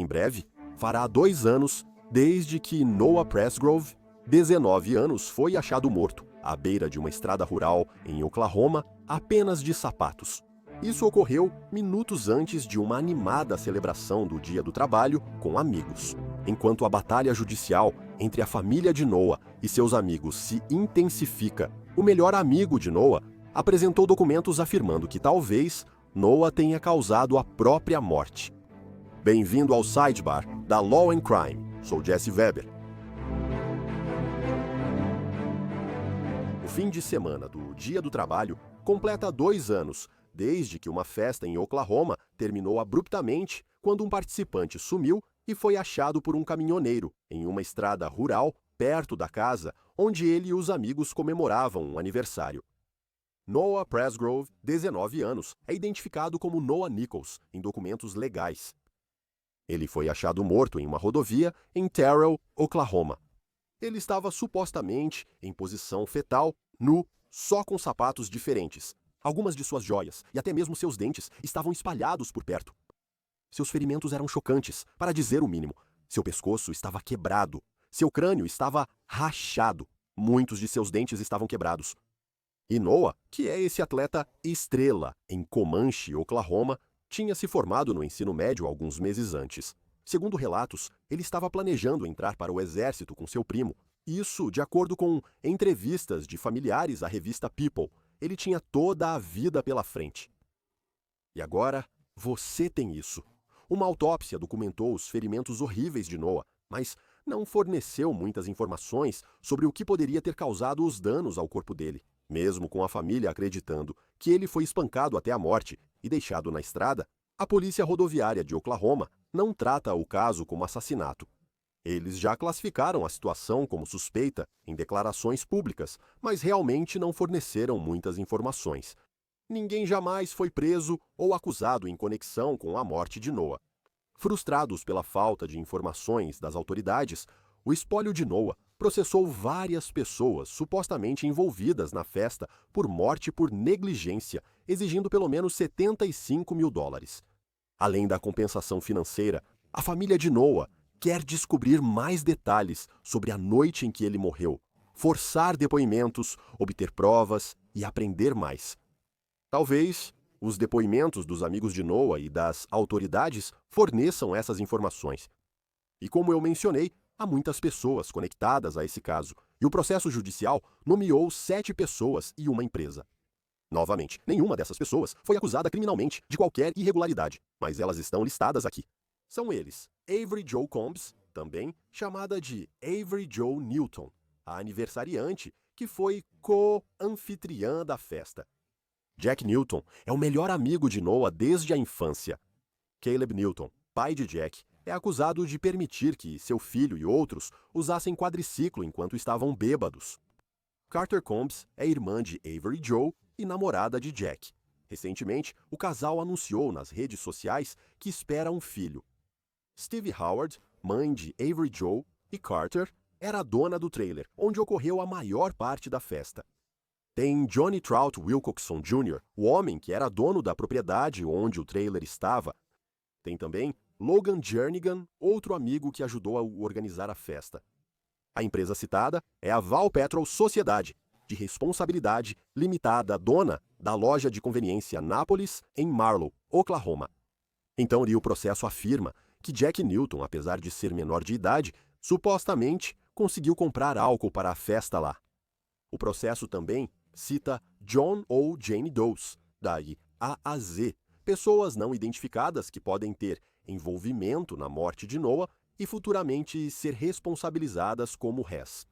Em breve, fará 2 anos desde que Noah Presgrove, 19 anos, foi achado morto à beira de uma estrada rural em Oklahoma, apenas de sapatos. Isso ocorreu minutos antes de uma animada celebração do Dia do Trabalho com amigos. Enquanto a batalha judicial entre a família de Noah e seus amigos se intensifica, o melhor amigo de Noah apresentou documentos afirmando que talvez Noah tenha causado a própria morte. Bem-vindo ao Sidebar da Law and Crime. Sou Jesse Weber. O fim de semana do Dia do Trabalho completa 2 anos desde que uma festa em Oklahoma terminou abruptamente quando um participante sumiu e foi achado por um caminhoneiro em uma estrada rural perto da casa onde ele e os amigos comemoravam um aniversário. Noah Presgrove, 19 anos, é identificado como Noah Nichols em documentos legais. Ele foi achado morto em uma rodovia em Terrell, Oklahoma. Ele estava supostamente em posição fetal, nu, só com sapatos diferentes. Algumas de suas joias e até mesmo seus dentes estavam espalhados por perto. Seus ferimentos eram chocantes, para dizer o mínimo. Seu pescoço estava quebrado. Seu crânio estava rachado. Muitos de seus dentes estavam quebrados. E Noah, que é esse atleta estrela em Comanche, Oklahoma, tinha se formado no ensino médio alguns meses antes. Segundo relatos, ele estava planejando entrar para o exército com seu primo. Isso, de acordo com entrevistas de familiares à revista People. Ele tinha toda a vida pela frente. E agora, você tem isso. Uma autópsia documentou os ferimentos horríveis de Noah, mas não forneceu muitas informações sobre o que poderia ter causado os danos ao corpo dele, mesmo com a família acreditando que ele foi espancado até a morte e deixado na estrada. A polícia rodoviária de Oklahoma não trata o caso como assassinato. Eles já classificaram a situação como suspeita em declarações públicas, mas realmente não forneceram muitas informações. Ninguém jamais foi preso ou acusado em conexão com a morte de Noah. Frustrados pela falta de informações das autoridades, o espólio de Noah processou várias pessoas supostamente envolvidas na festa por morte por negligência, exigindo pelo menos $75 mil. Além da compensação financeira, a família de Noah quer descobrir mais detalhes sobre a noite em que ele morreu, forçar depoimentos, obter provas e aprender mais. Talvez os depoimentos dos amigos de Noah e das autoridades forneçam essas informações. E como eu mencionei, há muitas pessoas conectadas a esse caso, e o processo judicial nomeou 7 pessoas e uma empresa. Novamente, nenhuma dessas pessoas foi acusada criminalmente de qualquer irregularidade, mas elas estão listadas aqui. São eles: Avery Jo Combs, também chamada de Avery Jo Newton, a aniversariante que foi co-anfitriã da festa. Jack Newton é o melhor amigo de Noah desde a infância. Caleb Newton, pai de Jack, é acusado de permitir que seu filho e outros usassem quadriciclo enquanto estavam bêbados. Carter Combs é irmã de Avery Jo e namorada de Jack. Recentemente, o casal anunciou nas redes sociais que espera um filho. Steve Howard, mãe de Avery Jo e Carter, era a dona do trailer, onde ocorreu a maior parte da festa. Tem Johnny Trout Wilcoxon Jr., o homem que era dono da propriedade onde o trailer estava. Tem também Logan Jernigan, outro amigo que ajudou a organizar a festa. A empresa citada é a Val Petrol Sociedade, de responsabilidade limitada, dona da loja de conveniência Annapolis, em Marlow, Oklahoma. Então, o processo afirma que Jack Newton, apesar de ser menor de idade, supostamente conseguiu comprar álcool para a festa lá. O processo também cita John ou Jane Does, daí A a Z, pessoas não identificadas que podem ter envolvimento na morte de Noah e futuramente ser responsabilizadas como réis.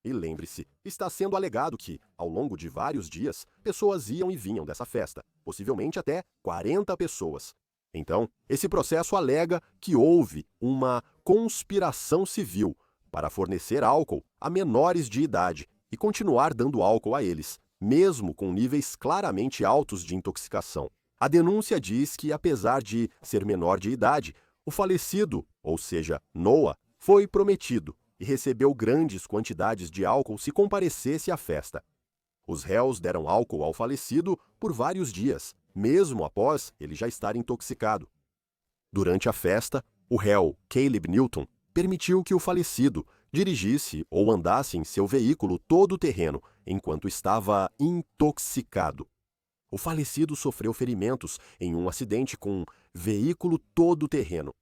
E lembre-se, está sendo alegado que, ao longo de vários dias, pessoas iam e vinham dessa festa, possivelmente até 40 pessoas. Então, esse processo alega que houve uma conspiração civil para fornecer álcool a menores de idade e continuar dando álcool a eles, mesmo com níveis claramente altos de intoxicação. A denúncia diz que, apesar de ser menor de idade, o falecido, ou seja, Noah, foi prometido e recebeu grandes quantidades de álcool se comparecesse à festa. Os réus deram álcool ao falecido por vários dias, mesmo após ele já estar intoxicado. Durante a festa, O réu Caleb Newton permitiu que o falecido dirigisse ou andasse em seu veículo todo-terreno enquanto estava intoxicado. O falecido sofreu ferimentos em um acidente com um veículo todo-terreno.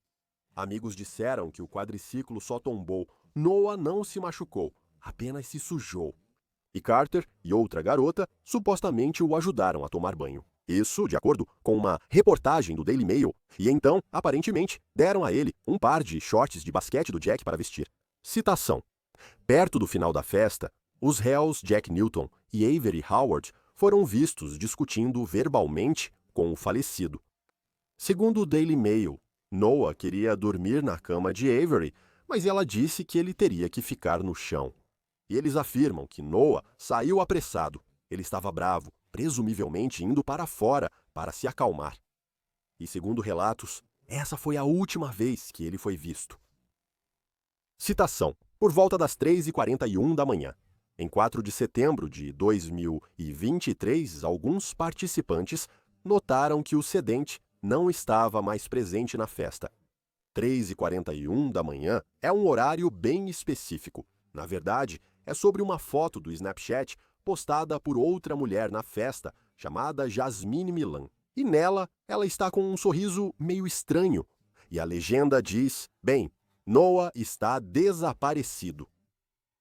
Amigos disseram que o quadriciclo só tombou. Noah não se machucou, apenas se sujou. E Carter e outra garota supostamente o ajudaram a tomar banho. Isso de acordo com uma reportagem do Daily Mail. E então, aparentemente, deram a ele um par de shorts de basquete do Jack para vestir. Citação. Perto do final da festa, os réus Jack Newton e Avery Howard foram vistos discutindo verbalmente com o falecido. Segundo o Daily Mail, Noah queria dormir na cama de Avery, mas ela disse que ele teria que ficar no chão. E eles afirmam que Noah saiu apressado. Ele estava bravo, presumivelmente indo para fora para se acalmar. E segundo relatos, essa foi a última vez que ele foi visto. Citação. Por volta das 3h41 da manhã. Em 4 de setembro de 2023, alguns participantes notaram que o sedente não estava mais presente na festa. 3h41 da manhã é um horário bem específico. Na verdade, é sobre uma foto do Snapchat postada por outra mulher na festa, chamada Jasmine Milan. E nela, ela está com um sorriso meio estranho. E a legenda diz, bem, Noah está desaparecido.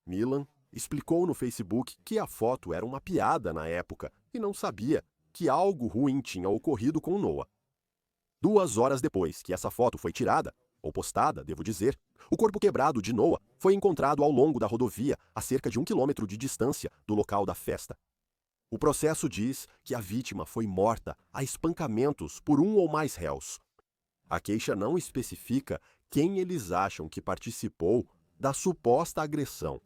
Milan explicou no Facebook que a foto era uma piada na época e não sabia que algo ruim tinha ocorrido com Noah. 2 horas depois que essa foto foi tirada, ou postada, devo dizer, o corpo quebrado de Noah foi encontrado ao longo da rodovia, a cerca de 1 quilômetro de distância do local da festa. O processo diz que a vítima foi morta a espancamentos por um ou mais réus. A queixa não especifica quem eles acham que participou da suposta agressão.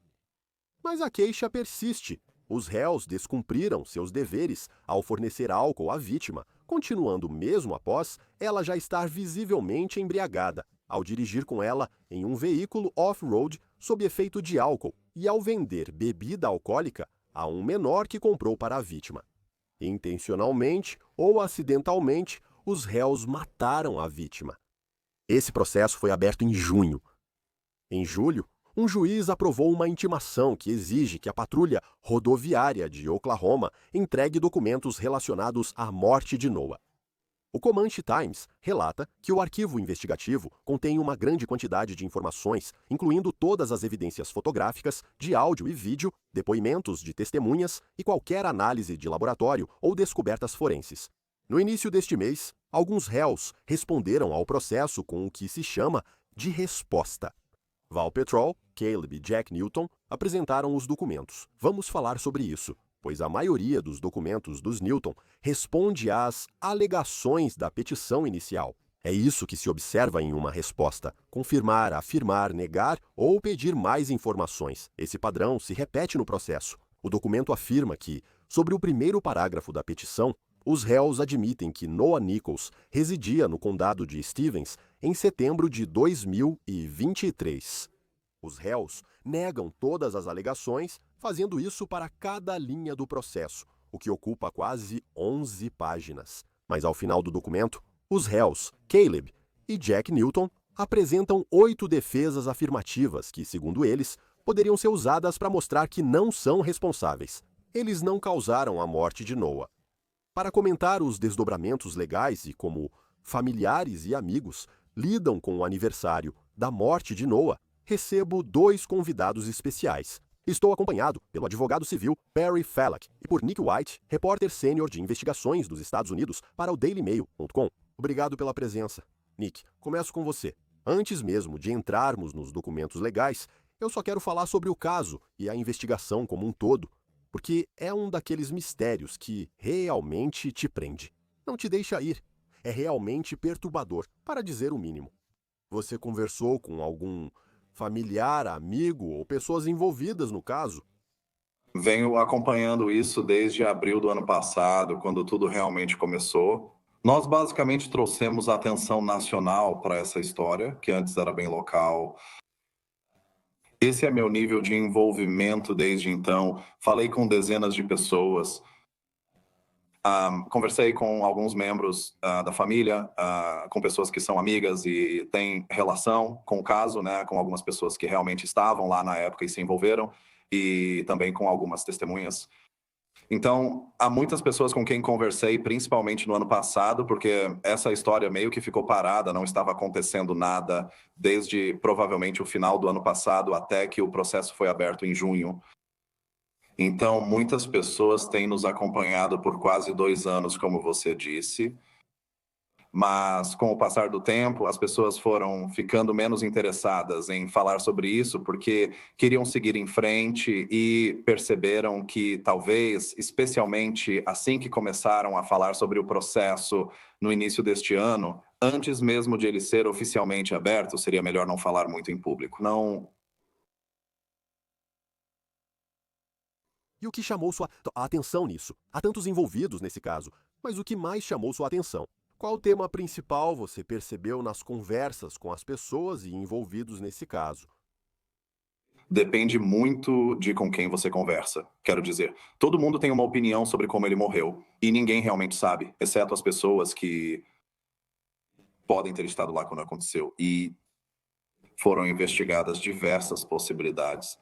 Mas a queixa persiste. Os réus descumpriram seus deveres ao fornecer álcool à vítima, continuando mesmo após ela já estar visivelmente embriagada, ao dirigir com ela em um veículo off-road sob efeito de álcool e ao vender bebida alcoólica a um menor que comprou para a vítima. Intencionalmente ou acidentalmente, os réus mataram a vítima. Esse processo foi aberto em junho. Em julho, um juiz aprovou uma intimação que exige que a patrulha rodoviária de Oklahoma entregue documentos relacionados à morte de Noah. O Comanche Times relata que o arquivo investigativo contém uma grande quantidade de informações, incluindo todas as evidências fotográficas, de áudio e vídeo, depoimentos de testemunhas e qualquer análise de laboratório ou descobertas forenses. No início deste mês, alguns réus responderam ao processo com o que se chama de resposta. Val Petrol, Caleb e Jack Newton apresentaram os documentos. Vamos falar sobre isso, pois a maioria dos documentos dos Newton responde às alegações da petição inicial. É isso que se observa em uma resposta: confirmar, afirmar, negar ou pedir mais informações. Esse padrão se repete no processo. O documento afirma que, sobre o primeiro parágrafo da petição, os réus admitem que Noah Nichols residia no condado de Stevens em setembro de 2023. Os réus negam todas as alegações, fazendo isso para cada linha do processo, o que ocupa quase 11 páginas. Mas ao final do documento, os réus, Caleb e Jack Newton, apresentam 8 defesas afirmativas que, segundo eles, poderiam ser usadas para mostrar que não são responsáveis. Eles não causaram a morte de Noah. Para comentar os desdobramentos legais e como familiares e amigos lidam com o aniversário da morte de Noah, recebo 2 convidados especiais. Estou acompanhado pelo advogado civil Perry Falak e por Nick White, repórter sênior de investigações dos Estados Unidos para o DailyMail.com. Obrigado pela presença. Nick, começo com você. Antes mesmo de entrarmos nos documentos legais, eu só quero falar sobre o caso e a investigação como um todo, porque é um daqueles mistérios que realmente te prende. Não te deixa ir. É realmente perturbador, para dizer o mínimo. Você conversou com algum familiar, amigo ou pessoas envolvidas no caso? Venho acompanhando isso desde abril do ano passado, quando tudo realmente começou. Nós basicamente trouxemos a atenção nacional para essa história, que antes era bem local. Esse é meu nível de envolvimento desde então. Falei com dezenas de pessoas. Conversei com alguns membros da família, com pessoas que são amigas e têm relação com o caso, né, com algumas pessoas que realmente estavam lá na época e se envolveram, e também com algumas testemunhas. Então, há muitas pessoas com quem conversei, principalmente no ano passado, porque essa história meio que ficou parada, não estava acontecendo nada desde provavelmente o final do ano passado até que o processo foi aberto em junho. Então, muitas pessoas têm nos acompanhado por quase 2 anos, como você disse, mas com o passar do tempo, as pessoas foram ficando menos interessadas em falar sobre isso, porque queriam seguir em frente e perceberam que talvez, especialmente assim que começaram a falar sobre o processo no início deste ano, antes mesmo de ele ser oficialmente aberto, seria melhor não falar muito em público. Não. E o que chamou sua atenção nisso? Há tantos envolvidos nesse caso, mas o que mais chamou sua atenção? Qual tema principal você percebeu nas conversas com as pessoas e envolvidos nesse caso? Depende muito de com quem você conversa. Quero dizer, todo mundo tem uma opinião sobre como ele morreu, e ninguém realmente sabe, exceto as pessoas que podem ter estado lá quando aconteceu. E foram investigadas diversas possibilidades.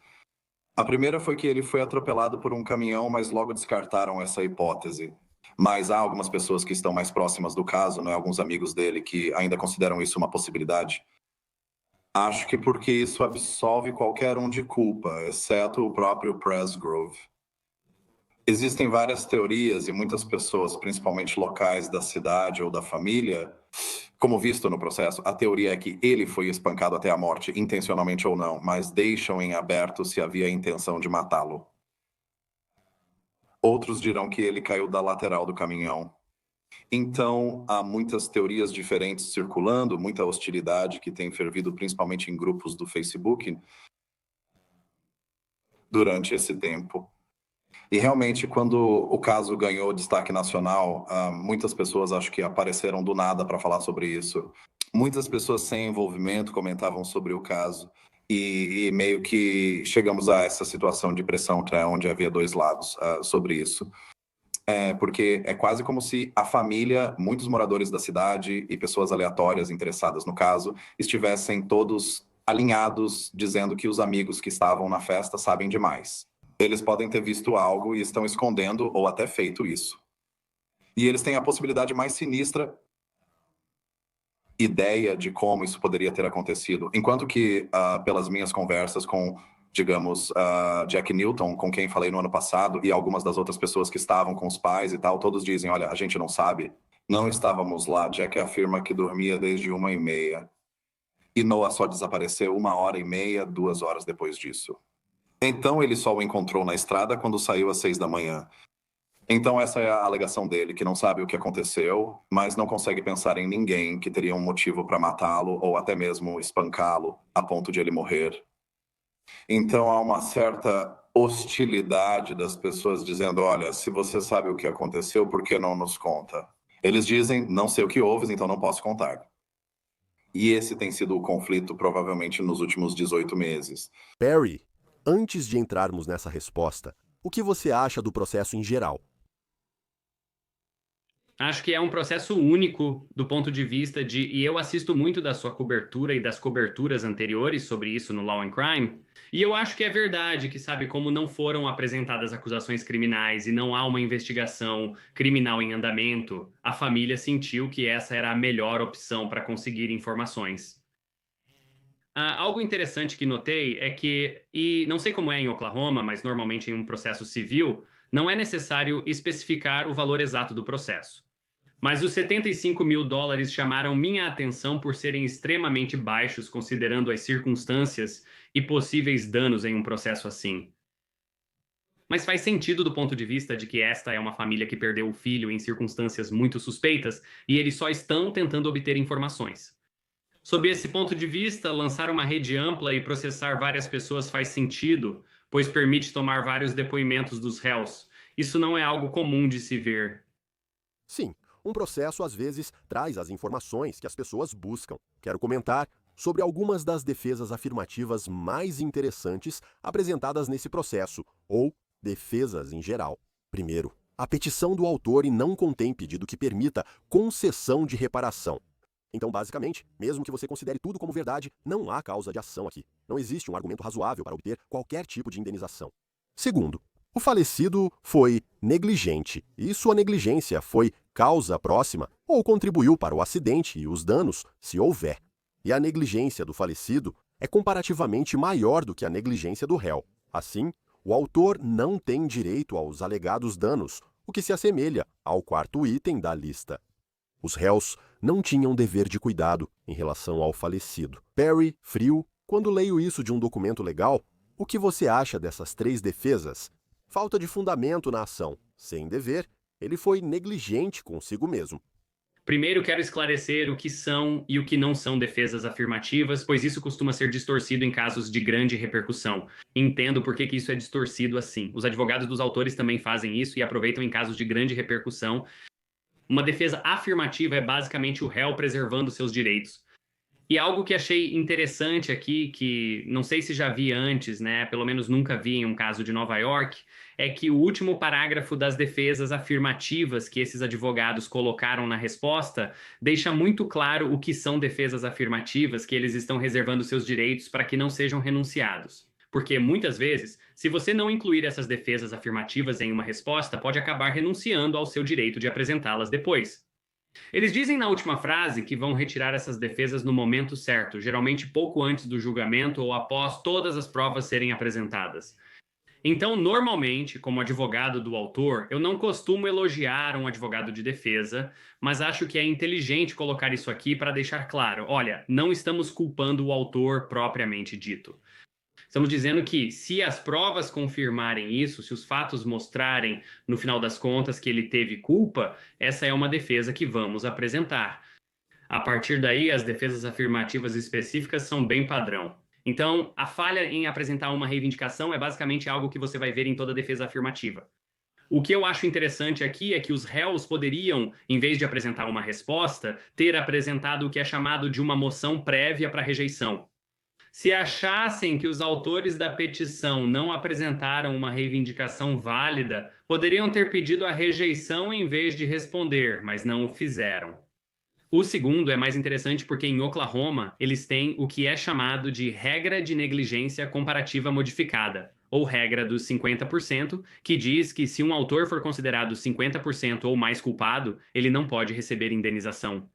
A primeira foi que ele foi atropelado por um caminhão, mas logo descartaram essa hipótese. Mas há algumas pessoas que estão mais próximas do caso, né, alguns amigos dele, que ainda consideram isso uma possibilidade. Acho que porque isso absolve qualquer um de culpa, exceto o próprio Presgrove. Existem várias teorias e muitas pessoas, principalmente locais da cidade ou da família, como visto no processo, a teoria é que ele foi espancado até a morte, intencionalmente ou não, mas deixam em aberto se havia a intenção de matá-lo. Outros dirão que ele caiu da lateral do caminhão. Então, há muitas teorias diferentes circulando, muita hostilidade que tem fervido principalmente em grupos do Facebook durante esse tempo. E realmente, quando o caso ganhou destaque nacional, muitas pessoas acho que apareceram do nada para falar sobre isso. Muitas pessoas sem envolvimento comentavam sobre o caso. E meio que chegamos a essa situação de pressão, né, onde havia dois lados sobre isso. Porque é quase como se a família, muitos moradores da cidade e pessoas aleatórias interessadas no caso, estivessem todos alinhados, dizendo que os amigos que estavam na festa sabem demais. Eles podem ter visto algo e estão escondendo ou até feito isso. E eles têm a possibilidade mais sinistra ideia de como isso poderia ter acontecido. Enquanto que, pelas minhas conversas com, digamos, Jack Newton, com quem falei no ano passado, e algumas das outras pessoas que estavam com os pais e tal, todos dizem, olha, a gente não sabe, não estávamos lá. Jack afirma que dormia desde 1h30. E Noah só desapareceu 1h30, 2 horas depois disso. Então ele só o encontrou na estrada quando saiu às 6 da manhã. Então essa é a alegação dele, que não sabe o que aconteceu, mas não consegue pensar em ninguém que teria um motivo para matá-lo ou até mesmo espancá-lo a ponto de ele morrer. Então há uma certa hostilidade das pessoas dizendo, olha, se você sabe o que aconteceu, por que não nos conta? Eles dizem, não sei o que houve, então não posso contar. E esse tem sido o conflito provavelmente nos últimos 18 meses. Perry, antes de entrarmos nessa resposta, o que você acha do processo em geral? Acho que é um processo único do ponto de vista de... E eu assisto muito da sua cobertura e das coberturas anteriores sobre isso no Law and Crime. E eu acho que é verdade que, sabe, como não foram apresentadas acusações criminais e não há uma investigação criminal em andamento, a família sentiu que essa era a melhor opção para conseguir informações. Algo interessante que notei é que, e não sei como é em Oklahoma, mas normalmente em um processo civil, não é necessário especificar o valor exato do processo. Mas os 75 mil dólares chamaram minha atenção por serem extremamente baixos, considerando as circunstâncias e possíveis danos em um processo assim. Mas faz sentido do ponto de vista de que esta é uma família que perdeu o filho em circunstâncias muito suspeitas e eles só estão tentando obter informações. Sob esse ponto de vista, lançar uma rede ampla e processar várias pessoas faz sentido, pois permite tomar vários depoimentos dos réus. Isso não é algo comum de se ver. Sim, um processo às vezes traz as informações que as pessoas buscam. Quero comentar sobre algumas das defesas afirmativas mais interessantes apresentadas nesse processo, ou defesas em geral. Primeiro, a petição do autor e não contém pedido que permita concessão de reparação. Então, basicamente, mesmo que você considere tudo como verdade, não há causa de ação aqui. Não existe um argumento razoável para obter qualquer tipo de indenização. Segundo, o falecido foi negligente e sua negligência foi causa próxima ou contribuiu para o acidente e os danos, se houver. E a negligência do falecido é comparativamente maior do que a negligência do réu. Assim, o autor não tem direito aos alegados danos, o que se assemelha ao quarto item da lista. Os réus não tinham dever de cuidado em relação ao falecido. Perry, frio, quando leio isso de um documento legal, o que você acha dessas 3 defesas? Falta de fundamento na ação. Sem dever, ele foi negligente consigo mesmo. Primeiro, quero esclarecer o que são e o que não são defesas afirmativas, pois isso costuma ser distorcido em casos de grande repercussão. Entendo por que isso é distorcido assim. Os advogados dos autores também fazem isso e aproveitam em casos de grande repercussão. Uma defesa afirmativa é basicamente o réu preservando seus direitos. E algo que achei interessante aqui, que não sei se já vi antes, né? Pelo menos nunca vi em um caso de Nova York, é que o último parágrafo das defesas afirmativas que esses advogados colocaram na resposta deixa muito claro o que são defesas afirmativas, que eles estão reservando seus direitos para que não sejam renunciados. Porque, muitas vezes, se você não incluir essas defesas afirmativas em uma resposta, pode acabar renunciando ao seu direito de apresentá-las depois. Eles dizem na última frase que vão retirar essas defesas no momento certo, geralmente pouco antes do julgamento ou após todas as provas serem apresentadas. Então, normalmente, como advogado do autor, eu não costumo elogiar um advogado de defesa, mas acho que é inteligente colocar isso aqui para deixar claro: olha, não estamos culpando o autor propriamente dito. Estamos dizendo que, se as provas confirmarem isso, se os fatos mostrarem, no final das contas, que ele teve culpa, essa é uma defesa que vamos apresentar. A partir daí, as defesas afirmativas específicas são bem padrão. Então, a falha em apresentar uma reivindicação é basicamente algo que você vai ver em toda defesa afirmativa. O que eu acho interessante aqui é que os réus poderiam, em vez de apresentar uma resposta, ter apresentado o que é chamado de uma moção prévia para rejeição. Se achassem que os autores da petição não apresentaram uma reivindicação válida, poderiam ter pedido a rejeição em vez de responder, mas não o fizeram. O segundo é mais interessante porque em Oklahoma eles têm o que é chamado de regra de negligência comparativa modificada, ou regra dos 50%, que diz que se um autor for considerado 50% ou mais culpado, ele não pode receber indenização.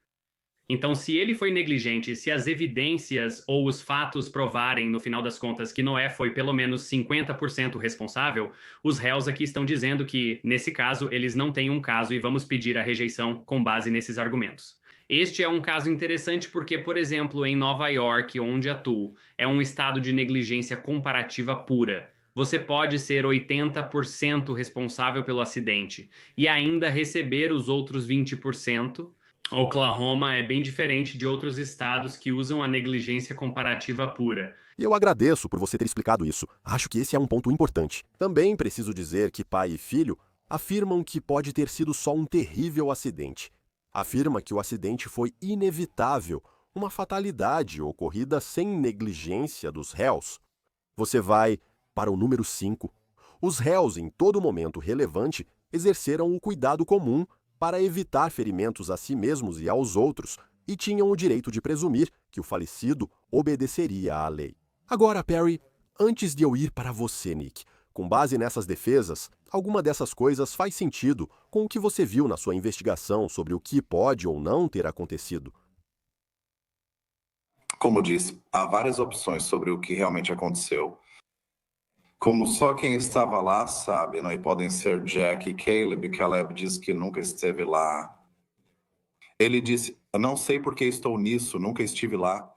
Então, se ele foi negligente, se as evidências ou os fatos provarem, no final das contas, que Noé foi pelo menos 50% responsável, os réus aqui estão dizendo que, nesse caso, eles não têm um caso e vamos pedir a rejeição com base nesses argumentos. Este é um caso interessante porque, por exemplo, em Nova York, onde atuo, é um estado de negligência comparativa pura. Você pode ser 80% responsável pelo acidente e ainda receber os outros 20%. Oklahoma é bem diferente de outros estados que usam a negligência comparativa pura. E eu agradeço por você ter explicado isso. Acho que esse é um ponto importante. Também preciso dizer que pai e filho afirmam que pode ter sido só um terrível acidente. Afirma que o acidente foi inevitável, uma fatalidade ocorrida sem negligência dos réus. Você vai para o número 5. Os réus, em todo momento relevante, exerceram o cuidado comum para evitar ferimentos a si mesmos e aos outros, e tinham o direito de presumir que o falecido obedeceria à lei. Agora, Perry, antes de eu ir para você, Nick, com base nessas defesas, alguma dessas coisas faz sentido com o que você viu na sua investigação sobre o que pode ou não ter acontecido? Como disse, há várias opções sobre o que realmente aconteceu. Como só quem estava lá sabe, né? E podem ser Jack e Caleb. Caleb disse que nunca esteve lá. Ele disse: eu não sei por que estou nisso, nunca estive lá.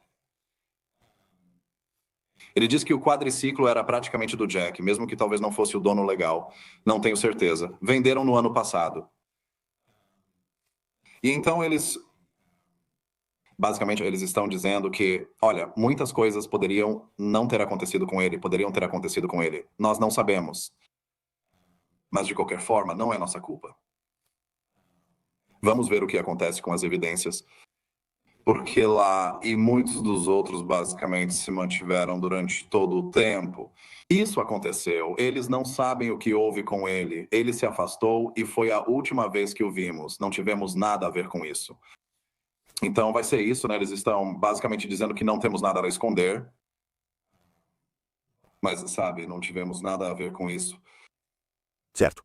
Ele disse que o quadriciclo era praticamente do Jack, mesmo que talvez não fosse o dono legal. Não tenho certeza. Venderam no ano passado. E então basicamente, eles estão dizendo que, olha, muitas coisas poderiam não ter acontecido com ele, poderiam ter acontecido com ele. Nós não sabemos. Mas, de qualquer forma, não é nossa culpa. Vamos ver o que acontece com as evidências. porque lá e muitos dos outros basicamente se mantiveram durante todo o tempo. Isso aconteceu. Eles não sabem o que houve com ele. Ele se afastou e foi a última vez que o vimos. Não tivemos nada a ver com isso. Então vai ser isso, né? Eles estão basicamente dizendo que não temos nada a esconder. Mas, sabe, não tivemos nada a ver com isso. Certo.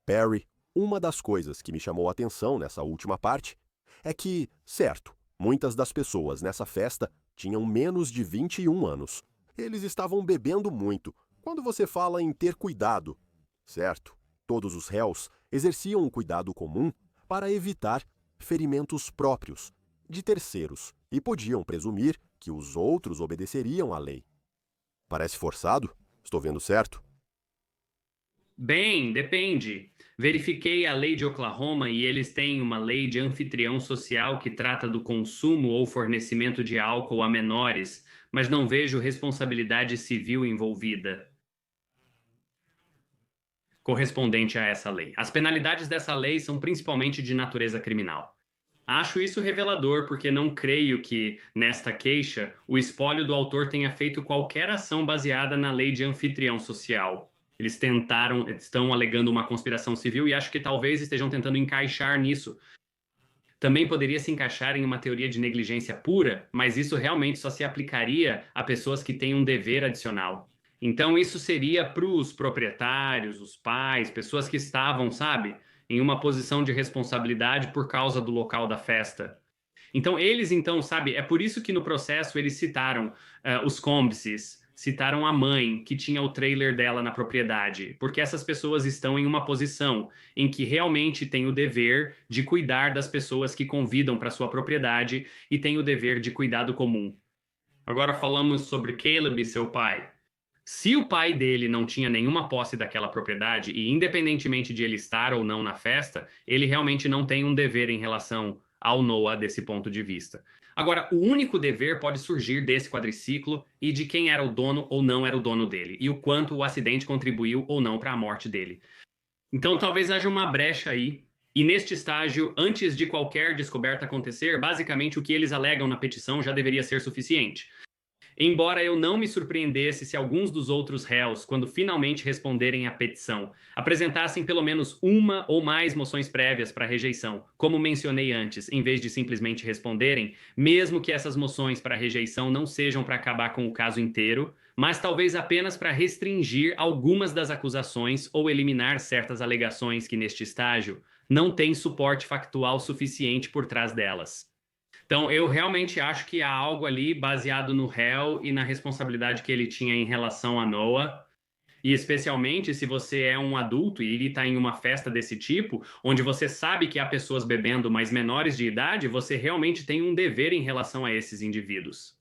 Perry, uma das coisas que me chamou a atenção nessa última parte é que, certo, muitas das pessoas nessa festa tinham menos de 21 anos. Eles estavam bebendo muito. Quando você fala em ter cuidado, certo, todos os réus exerciam um cuidado comum para evitar ferimentos próprios de terceiros e podiam presumir que os outros obedeceriam à lei. Parece forçado? Estou vendo certo? Bem, depende. Verifiquei a lei de Oklahoma e eles têm uma lei de anfitrião social que trata do consumo ou fornecimento de álcool a menores, mas não vejo responsabilidade civil envolvida correspondente a essa lei. As penalidades dessa lei são principalmente de natureza criminal. Acho isso revelador porque não creio que, nesta queixa, o espólio do autor tenha feito qualquer ação baseada na lei de anfitrião social. Eles estão alegando uma conspiração civil e acho que talvez estejam tentando encaixar nisso. Também poderia se encaixar em uma teoria de negligência pura, mas isso realmente só se aplicaria a pessoas que têm um dever adicional. Então isso seria para os proprietários, os pais, pessoas que estavam, sabe, em uma posição de responsabilidade por causa do local da festa. Então, sabe, é por isso que no processo eles citaram os cúmplices, citaram a mãe que tinha o trailer dela na propriedade, porque essas pessoas estão em uma posição em que realmente têm o dever de cuidar das pessoas que convidam para sua propriedade e têm o dever de cuidado comum. Agora falamos sobre Caleb e seu pai. Se o pai dele não tinha nenhuma posse daquela propriedade, e independentemente de ele estar ou não na festa, ele realmente não tem um dever em relação ao Noah desse ponto de vista. Agora, o único dever pode surgir desse quadriciclo e de quem era o dono ou não era o dono dele, e o quanto o acidente contribuiu ou não para a morte dele. Então, talvez haja uma brecha aí. E neste estágio, antes de qualquer descoberta acontecer, basicamente o que eles alegam na petição já deveria ser suficiente. Embora eu não me surpreendesse se alguns dos outros réus, quando finalmente responderem à petição, apresentassem pelo menos uma ou mais moções prévias para rejeição, como mencionei antes, em vez de simplesmente responderem, mesmo que essas moções para rejeição não sejam para acabar com o caso inteiro, mas talvez apenas para restringir algumas das acusações ou eliminar certas alegações que, neste estágio, não têm suporte factual suficiente por trás delas. Então, eu realmente acho que há algo ali baseado no réu e na responsabilidade que ele tinha em relação a Noah. E especialmente se você é um adulto e ele está em uma festa desse tipo, onde você sabe que há pessoas bebendo, mas menores de idade, você realmente tem um dever em relação a esses indivíduos.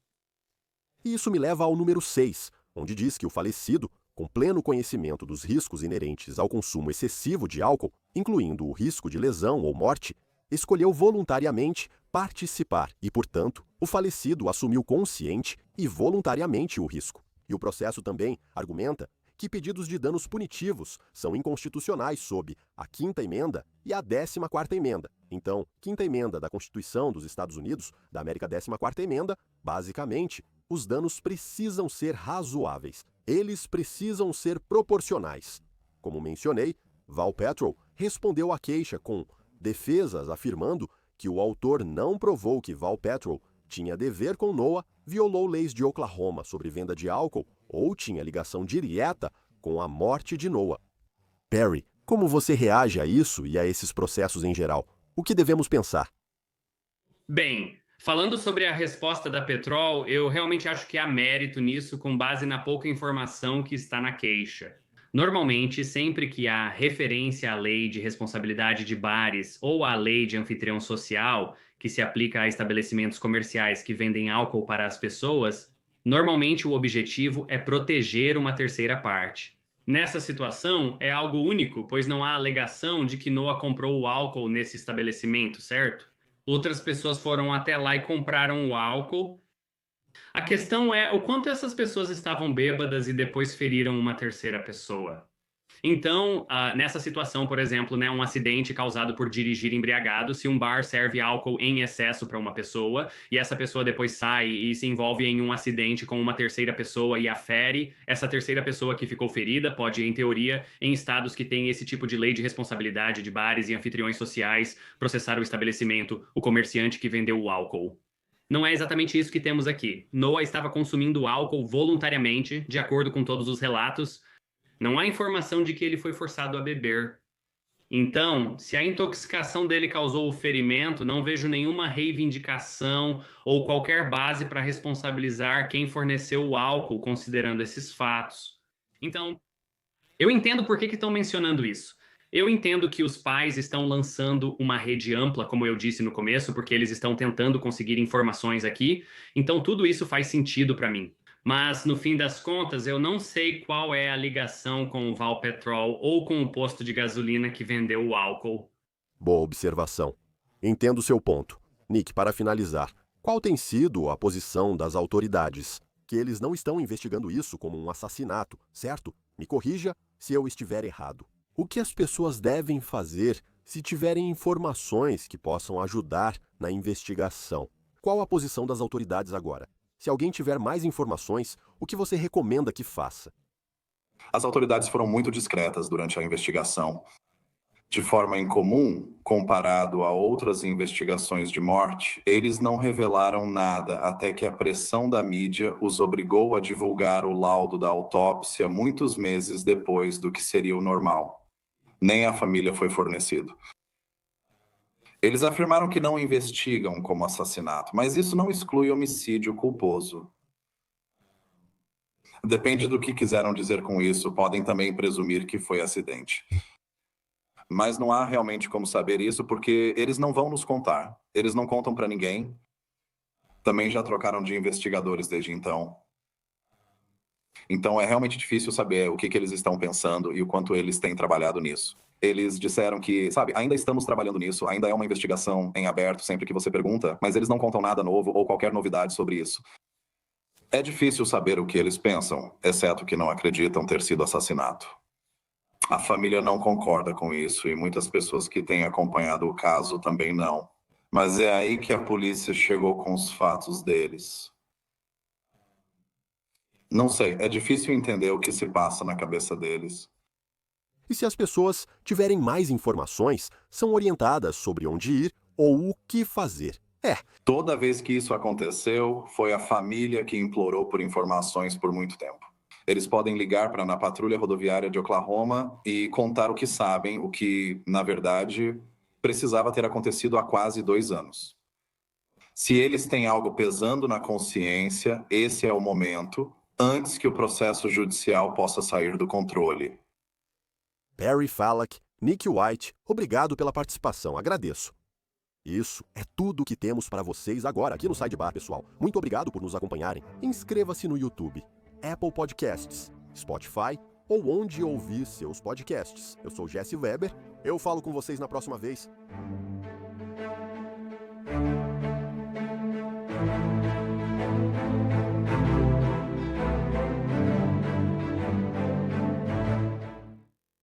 E isso me leva ao número 6, onde diz que o falecido, com pleno conhecimento dos riscos inerentes ao consumo excessivo de álcool, incluindo o risco de lesão ou morte, escolheu voluntariamente participar e, portanto, o falecido assumiu consciente e voluntariamente o risco. E o processo também argumenta que pedidos de danos punitivos são inconstitucionais sob a 5ª Emenda e a 14ª Emenda. Então, 5ª Emenda da Constituição dos Estados Unidos, da América 14ª Emenda, basicamente, os danos precisam ser razoáveis. Eles precisam ser proporcionais. Como mencionei, Val Petrol respondeu à queixa com defesas afirmando que o autor não provou que Val Petrol tinha dever com Noah, violou leis de Oklahoma sobre venda de álcool ou tinha ligação direta com a morte de Noah. Perry, como você reage a isso e a esses processos em geral? O que devemos pensar? Bem, falando sobre a resposta da Petrol, eu realmente acho que há mérito nisso com base na pouca informação que está na queixa. Normalmente, sempre que há referência à lei de responsabilidade de bares ou à lei de anfitrião social, que se aplica a estabelecimentos comerciais que vendem álcool para as pessoas, normalmente o objetivo é proteger uma terceira parte. Nessa situação, é algo único, pois não há alegação de que Noah comprou o álcool nesse estabelecimento, certo? Outras pessoas foram até lá e compraram o álcool. A questão é o quanto essas pessoas estavam bêbadas e depois feriram uma terceira pessoa. Então, nessa situação, por exemplo, né, um acidente causado por dirigir embriagado, se um bar serve álcool em excesso para uma pessoa e essa pessoa depois sai e se envolve em um acidente com uma terceira pessoa e a fere, essa terceira pessoa que ficou ferida pode, em teoria, em estados que têm esse tipo de lei de responsabilidade de bares e anfitriões sociais, processar o estabelecimento, o comerciante que vendeu o álcool. Não é exatamente isso que temos aqui. Noah estava consumindo álcool voluntariamente, de acordo com todos os relatos. Não há informação de que ele foi forçado a beber. Então, se a intoxicação dele causou o ferimento, não vejo nenhuma reivindicação ou qualquer base para responsabilizar quem forneceu o álcool, considerando esses fatos. Então, eu entendo por que estão mencionando isso. Eu entendo que os pais estão lançando uma rede ampla, como eu disse no começo, porque eles estão tentando conseguir informações aqui. Então, tudo isso faz sentido para mim. Mas, no fim das contas, eu não sei qual é a ligação com o Valpetrol ou com o posto de gasolina que vendeu o álcool. Boa observação. Entendo seu ponto. Nick, para finalizar, qual tem sido a posição das autoridades? Que eles não estão investigando isso como um assassinato, certo? Me corrija se eu estiver errado. O que as pessoas devem fazer se tiverem informações que possam ajudar na investigação? Qual a posição das autoridades agora? Se alguém tiver mais informações, o que você recomenda que faça? As autoridades foram muito discretas durante a investigação. De forma incomum, comparado a outras investigações de morte, eles não revelaram nada até que a pressão da mídia os obrigou a divulgar o laudo da autópsia muitos meses depois do que seria o normal. Nem a família foi fornecido. Eles afirmaram que não investigam como assassinato, mas isso não exclui homicídio culposo. Depende do que quiseram dizer com isso, podem também presumir que foi acidente. Mas não há realmente como saber isso, porque eles não vão nos contar. Eles não contam para ninguém. Também já trocaram de investigadores desde então. Então é realmente difícil saber o que eles estão pensando e o quanto eles têm trabalhado nisso. Eles disseram que, sabe, ainda estamos trabalhando nisso, ainda é uma investigação em aberto sempre que você pergunta, mas eles não contam nada novo ou qualquer novidade sobre isso. É difícil saber o que eles pensam, exceto que não acreditam ter sido assassinato. A família não concorda com isso e muitas pessoas que têm acompanhado o caso também não. Mas é aí que a polícia chegou com os fatos deles. Não sei, é difícil entender o que se passa na cabeça deles. E se as pessoas tiverem mais informações, são orientadas sobre onde ir ou o que fazer. Toda vez que isso aconteceu, foi a família que implorou por informações por muito tempo. Eles podem ligar para na patrulha rodoviária de Oklahoma e contar o que sabem, o que, na verdade, precisava ter acontecido há quase 2 anos. Se eles têm algo pesando na consciência, esse é o momento, antes que o processo judicial possa sair do controle. Perry Falak, Nick White, obrigado pela participação, agradeço. Isso é tudo o que temos para vocês agora aqui no Sidebar, pessoal. Muito obrigado por nos acompanharem. Inscreva-se no YouTube, Apple Podcasts, Spotify ou onde ouvir seus podcasts. Eu sou Jesse Weber, eu falo com vocês na próxima vez.